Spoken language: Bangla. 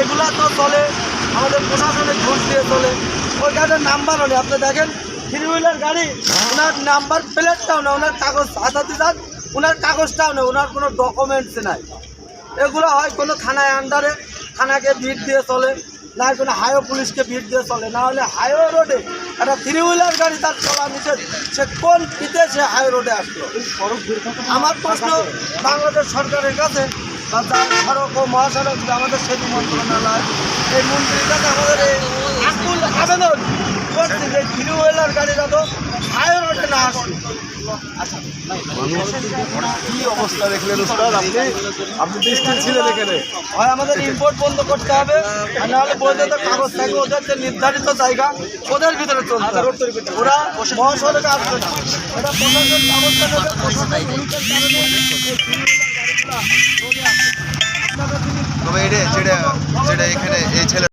এগুলা তো চলে আমাদের প্রশাসনিক ঘুষ দিয়ে চলে। ওই গাড়ির নাম্বারও নেই, আপনি দেখেন থ্রি হুইলার গাড়ি, ওনার নাম্বার প্লেটটাও নেই, ওনার কাগজ হাতাতে যান, ওনার কাগজটাও নেই, ওনার কোনো ডকুমেন্টস নাই। এগুলো হয় কোনো থানায় আন্ডারে, থানাকে ভিড় দিয়ে চলে, না কোনো হাইওয়ে পুলিশকে ভিড় দিয়ে চলে, না হলে হাইওয়ে রোডে একটা থ্রি হুইলার গাড়ি তার চলা নিষেধ, সে কোন পিতে সে হাইওয়ে রোডে আসলো। আমার প্রশ্ন বাংলাদেশ সরকারের কাছে বা যার সড়ক ও মহাসড়ক আমাদের সেতু মন্ত্রণালয়, এই মন্ত্রীর কাছে আমাদের এই আকুল আবেদন করছি যে থ্রি হুইলার গাড়িটা তো হাইওয়ে রোডে না আসে। কি অবস্থা দেখলেন উস্তাদ? আপনি দৃষ্টির ছিলেন এখানে। হয় আমাদের ইম্পোর্ট বন্ধ করতে হবে, আর নাহলে বৈধ কাগজ থাকবে, ওদের যে নির্ধারিত জায়গা ওদের ভিতরে চলতে হবে, ওরা মহাসড়কে আসবে না। এটা প্রশাসন ব্যবস্থা নেবে, প্রশাসন ভূমিকার কারণে এই তবে এটা যেটা যেটা এখানে এই ছেলে